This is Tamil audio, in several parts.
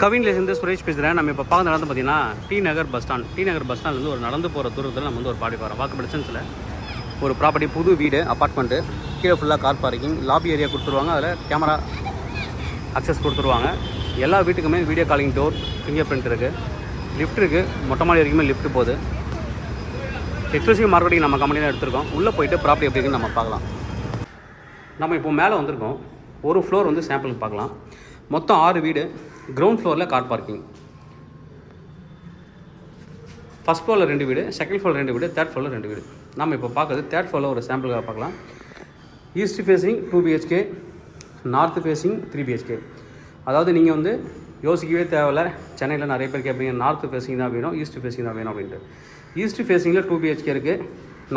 கவின்லேருந்து சுரேஷ் பேசுகிறேன். நம்ம இப்போ பார்க்க நடந்து பார்த்தீங்கன்னா டி நகர் பஸ் ஸ்டாண்ட்லேருந்து ஒரு நடந்து போகிற தூரத்தில் நம்ம வந்து ஒரு ப்ராப்பர்ட்டி போகிறோம். வாக்கபிள் டிஸ்டன்ஸில் ஒரு ப்ராப்பர்ட்டி, புது வீடு, அப்பார்ட்மெண்ட்டு, கீழே ஃபுல்லாக கார் பார்க்கிங், லாபி ஏரியா கொடுத்துருவாங்க. அதில் கேமரா அக்சஸ் கொடுத்துருவாங்க. எல்லா வீட்டுக்குமே video calling door, finger print இருக்குது, லிஃப்ட் இருக்குது, மொட்டை மாடி வரைக்குமே லிஃப்ட் போகுது. எக்ஸ்க்ளூசிவ் மார்க்கெட்டிங் நம்ம கம்பெனியில் எடுத்துருக்கோம். உள்ளே போயிட்டு ப்ராப்பர்ட்டி எப்படி இருக்குன்னு நம்ம பார்க்கலாம். நம்ம இப்போ மேலே வந்திருக்கோம். ஒரு ஃப்ளோர் வந்து சாம்பிளுக்கு பார்க்கலாம். மொத்தம் 6 வீடு. கிரவுண்ட் ஃப்ளோரில் கார் பார்க்கிங். ஃபஸ்ட் ஃப்ளோரில் 2 வீடு, செகண்ட் ஃப்ளோரில் 2 வீடு, தேர்ட் ஃப்ளோரில் 2 வீடு. நம்ம இப்போ பார்க்குறது தேர்ட் ஃப்ளோரில் ஒரு சாம்பிளுக்காக பார்க்கலாம். East facing 2 BHK, north facing 3 BHK. அதாவது நீங்கள் வந்து யோசிக்கவே தேவையில்ல. சென்னையில் நிறைய பேர் கேட்பீங்க, நார்த் ஃபேஸிங் தான் வேணும், ஈஸ்ட் ஃபேஸிங் தான் வேணும் அப்படின்ட்டு. ஈஸ்ட் ஃபேஸிங்கில் 2 BHK இருக்குது,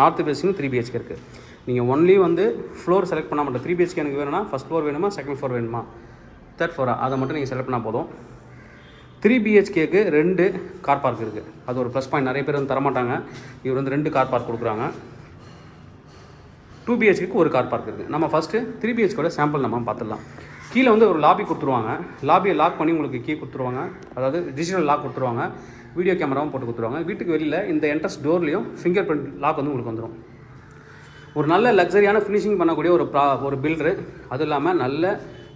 நார்த் ஃபேஸிங் 3 BHK இருக்குது. நீங்கள் ஒன்லி வந்து ஃப்ளோர் செலக்ட் பண்ணால் மட்டும் 3 BHK எனக்கு வேணும்னா ஃபஸ்ட் ஃப்ளோர் வேணுமா, செகண்ட் ஃப்ளோர் வேணுமா, தேர்ட் ஃப்ளோரா, அதை மட்டும் நீங்கள் செலக்ட் பண்ணால் போதும். 3 BHKக்கு 2 கார் பார்க் இருக்குது. அது ஒரு ப்ளஸ் பாயிண்ட். நிறைய பேர் வந்து தரமாட்டாங்க. இவர் வந்து 2 கார் பார்க் கொடுக்குறாங்க. 2 BHKக்கு ஒரு கார் பார்க் இருக்குது. நம்ம ஃபஸ்ட்டு 3 BHKோட சாம்பிள் நம்ம பார்த்துடலாம். கீழே வந்து ஒரு லாபி கொடுத்துருவாங்க. லாபியை லாக் பண்ணி உங்களுக்கு கீ கொடுத்துருவாங்க. அதாவது டிஜிட்டல் லாக் கொடுத்துருவாங்க. வீடியோ கேமராவும் போட்டு கொடுத்துருவாங்க. வீட்டுக்கு வெளியில் இந்த என்ட்ரன்ஸ் டோர்லேயும் ஃபிங்கர் பிரிண்ட் லாக் வந்து உங்களுக்கு வந்துடும். ஒரு நல்ல லக்ஸரியான ஃபினிஷிங் பண்ணக்கூடிய ஒரு பில்டரு. அதுவும் இல்லாமல் நல்ல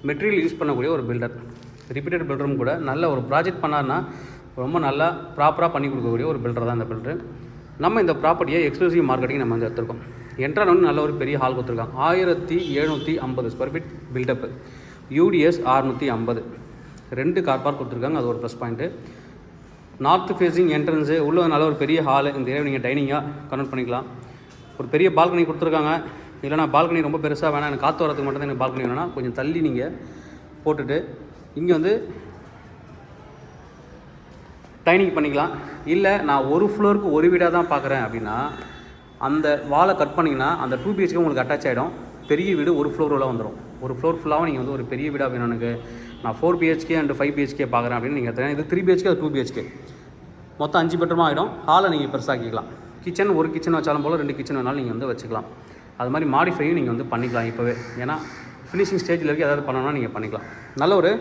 மெட்டீரியல் யூஸ் பண்ணக்கூடிய ஒரு பில்டர். ரிப்பீட்டட் பில்டரும் கூட. நல்ல ஒரு ப்ராஜெக்ட் பண்ணார்னா ரொம்ப நல்லா ப்ராப்பராக பண்ணி கொடுக்கக்கூடிய ஒரு பில்டர் தான் இந்த பில்டர். நம்ம இந்த ப்ராப்பர்ட்டியை எக்ஸ்க்ளூசிவ் மார்க்கெட்டிங் நம்ம வந்து எடுத்துருக்கோம். என்ட்ரான் வந்து நல்ல ஒரு பெரிய ஹால் கொடுத்துருக்காங்க. 1750 square feet buildup. UDS 650. 2 car park கொடுத்துருக்காங்க. அது ஒரு plus point. North facing entrance உள்ள நல்ல ஒரு பெரிய ஹாலு. இந்த ஏரியா நீங்கள் டைனிங்காக கன்வெர்ட் பண்ணிக்கலாம். ஒரு பெரிய பால்கனி கொடுத்துருக்காங்க. இல்லைனா பால்கனி ரொம்ப பெருசாக வேணாம், எனக்கு காற்று வரதுக்கு மட்டும் தான் எனக்கு பால்கனி வேணாம்னா கொஞ்சம் தள்ளி நீங்கள் போட்டுட்டு இங்கே வந்து டைனிங் பண்ணிக்கலாம். இல்லை நான் ஒரு ஃப்ளோருக்கு ஒரு வீடாக தான் பார்க்குறேன் அப்படின்னா அந்த வாலை கட் பண்ணிங்கன்னா அந்த 2 BHK உங்களுக்கு அட்டாச் ஆகிடும். பெரிய வீடு ஒரு ஃப்ளோரில் வந்துடும். ஒரு ஃப்ளோர் ஃபுல்லாகவும் நீங்கள் வந்து ஒரு பெரிய வீடாக வேணும் எனக்கு, நான் 4 BHK அண்ட் 5 BHK பார்க்குறேன் அப்படின்னு நீங்கள் எடுத்துக்கலாம். இது 3 BHK, அது 2 BHK. மொத்தம் 5 பெட்ரூமாக ஆகிடும். ஹாலை நீங்கள் பெருசாக்கிக்கலாம். கிச்சன் ஒரு கிச்சன் வச்சாலும் போல் 2 கிச்சன் வேணாலும் நீங்கள் வந்து வச்சுக்கலாம். அது மாதிரி மாடிஃபையும் நீங்கள் வந்து பண்ணிக்கலாம் இப்போவே. ஏன்னா ஃபினிஷிங் ஸ்டேஜில் இருக்க ஏதாவது பண்ணணும்னா நீங்கள் பண்ணிக்கலாம். நல்ல ஒரு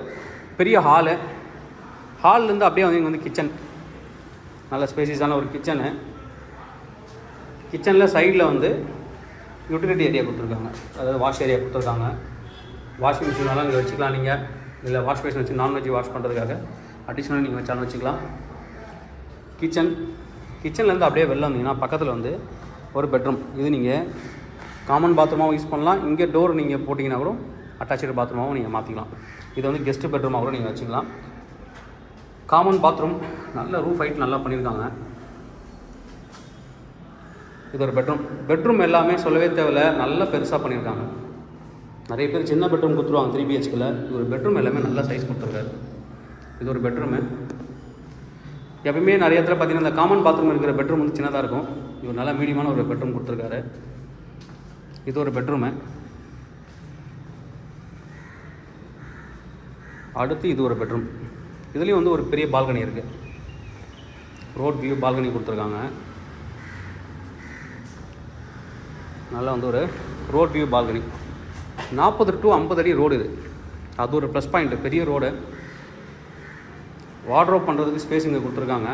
பெரிய ஹாலு. ஹால்லேருந்து அப்படியே வந்து இங்கே வந்து கிச்சன், நல்ல ஸ்பேசியஸான ஒரு கிச்சனு. கிச்சனில் சைடில் வந்து யூட்டிலிட்டி ஏரியா கொடுத்துருக்காங்க. அதாவது வாஷ் ஏரியா கொடுத்துருக்காங்க. வாஷிங் மிஷினாலும் இங்கே வச்சுக்கலாம். நீங்கள் இல்லை வாஷ் பேஷன் வச்சு நான்வெஜ் வாஷ் பண்ணுறதுக்காக அடிஷ்னலாக நீங்கள் வச்சாலும் வச்சுக்கலாம். கிச்சன்லேருந்து அப்படியே வெளில வந்தீங்கன்னா பக்கத்தில் வந்து ஒரு பெட்ரூம். இது நீங்கள் காமன் பாத்ரூமாகவும் யூஸ் பண்ணலாம். இங்கே டோர் நீங்கள் போட்டிங்கன்னா கூட அட்டாச்சு பாத்ரூமாகவும் நீங்கள் மாற்றிக்கலாம். இது வந்து கெஸ்ட்டு பெட்ரூமாக கூட நீங்கள் வச்சுக்கலாம். காமன் பாத்ரூம், நல்ல ரூஃப் ஹைட் நல்லா பண்ணியிருக்காங்க. இது ஒரு பெட்ரூம் எல்லாமே சொல்லவே தேவையில்லை, நல்லா பெருசாக பண்ணியிருக்காங்க. நிறைய பேர் சின்ன பெட்ரூம் கொடுத்துருவாங்க 3 BHKல. இது ஒரு பெட்ரூம் எல்லாமே நல்ல சைஸ் கொடுத்துருக்காரு. இது ஒரு பெட்ரூமு. எப்பவுமே நிறைய இடத்துல பார்த்தீங்கன்னா இந்த காமன் பாத்ரூம் இருக்கிற பெட்ரூம் வந்து சின்னதாக இருக்கும். இவர் நல்லா மீடியமான ஒரு பெட்ரூம் கொடுத்துருக்காரு. இது ஒரு பெட்ரூமு. அடுத்து இது ஒரு பெட்ரூம். இதுலேயும் வந்து ஒரு பெரிய பால்கனி இருக்குது. ரோட் வியூ பால்கனி கொடுத்துருக்காங்க. நல்லா வந்து ஒரு ரோட் வியூ பால்கனி. 40 to 50 அடி ரோடு இது. அது ஒரு ப்ளஸ் பாயிண்ட்டு. பெரிய ரோடு. வார்ட்ரோப் பண்ணுறதுக்கு ஸ்பேஸ் இங்கே கொடுத்துருக்காங்க.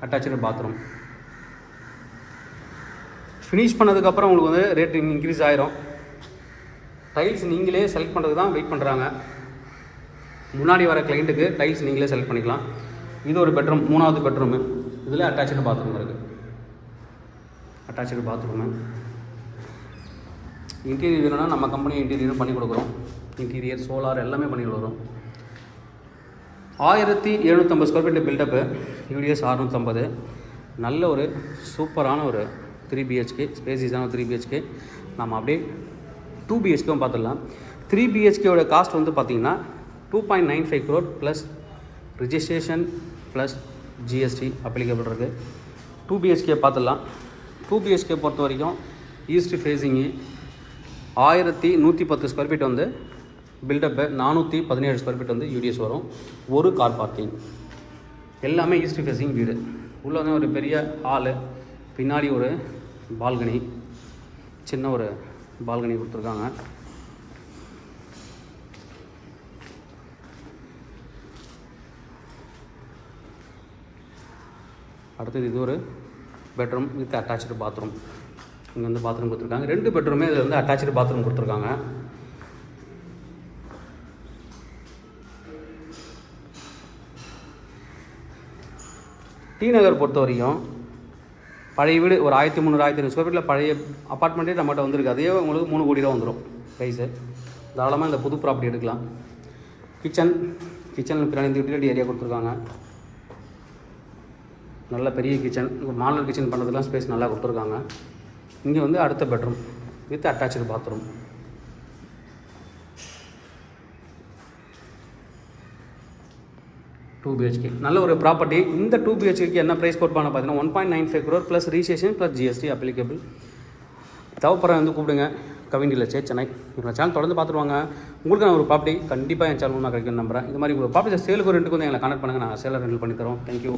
Attach bathroom. ஃபினிஷ் பண்ணதுக்கப்புறம் உங்களுக்கு வந்து ரேட் இன்க்ரீஸ் ஆகிரும். டைல்ஸ் நீங்களே செலக்ட் பண்ணுறதுக்கு தான் வெயிட் பண்ணுறாங்க. முன்னாடி வர கிளைண்ட்டுக்கு டைல்ஸ் நீங்களே செலக்ட் பண்ணிக்கலாம். இது ஒரு பெட்ரூம், 3வது பெட்ரூமு. இதில் அட்டாச்சு பாத்ரூம் இருக்குது. Attach bathroom. இன்டீரியர் வேணும்னா நம்ம கம்பெனி இன்டீரியரும் பண்ணி கொடுக்குறோம். இன்டீரியர், சோலார் எல்லாமே பண்ணி கொடுக்குறோம். 1750 ஸ்கொயர் ஃபீட் பில்டப்பு. UDS 650. நல்ல ஒரு சூப்பரான ஒரு 3 BHK, ஸ்பேசிஸான 3 BHK. நம்ம அப்படியே 2 BHKவும் பார்த்துடலாம். 3 BHKயோட காஸ்ட் வந்து பார்த்திங்கன்னா 2.95 crore plus registration plus GST applicable இருக்குது. 2 BHK பார்த்துடலாம். 2 BHK பொறுத்த வரைக்கும் ஈஸ்ட் ஃபேஸிங்கு 1110 ஸ்கொயர் ஃபீட் வந்து பில்டப்பு. 417 ஸ்கொயர் ஃபீட் வந்து UDS வரும். ஒரு கார் பார்க்கிங். எல்லாமே ஈஸ்ட் ஃபேஸிங் வீடு. உள்ளே வந்து ஒரு பெரிய ஹாலு, பின்னாடி ஒரு பால்கனி, சின்ன ஒரு பால்கனி கொடுத்துருக்காங்க. அடுத்தது இது ஒரு பெட்ரூம் வித் அட்டாச்சு பாத்ரூம். இங்கே வந்து பாத்ரூம் கொடுத்துருக்காங்க. 2 பெட்ரூமே இதில் வந்து அட்டாச்சு பாத்ரூம் கொடுத்துருக்காங்க. டி நகர் பொறுத்த வரைக்கும் பழைய வீடு ஒரு 1300 1500 ஸ்கொயர் ஃபீட்டில் பழைய அப்பார்ட்மெண்ட்டே நம்மகிட்ட வந்துருக்கு. அதே உங்களுக்கு 3 கோடி ரூபா வந்துடும் ப்ரைஸு. தாராளமாக இந்த புது ப்ராப்பர்ட்டி எடுக்கலாம். கிச்சனில் பின்னாடி இந்த யூட்டிலிட்டி ஏரியா கொடுத்துருக்காங்க. நல்ல பெரிய கிச்சன், மாடலர் கிச்சன் பண்ணுறதுலாம் ஸ்பேஸ் நல்லா கொடுத்துருக்காங்க. இங்கே வந்து அடுத்த bedroom with attach bathroom. Two BHK நல்ல ஒரு ப்ராப்பர்ட்டி. இந்த 2 BHK என்ன ப்ரைஸ் கோட் பண்ண பார்த்தீங்கன்னா 1.95 crore plus registration plus GST applicable. தேவைப்படுற வந்து கூப்பிடுங்க. Kavin real estate Chennai. என்னோட சேனல் தொடர்ந்து பார்த்துருவாங்க. உங்களுக்கு நான் ஒரு ப்ராப்பர்ட்டி கண்டிப்பாக என் சேனல் நான் கிடைக்கும்னு நம்புறேன். இது மாதிரி ஒரு ப்ராப்பர்ட்டி சேலுக்கு ரெண்டுக்கு வந்து எங்களை கான்டக்ட் பண்ணுங்கள். நான் சேலை ரெண்டு பண்ணி தரோம். தேங்க்யூ.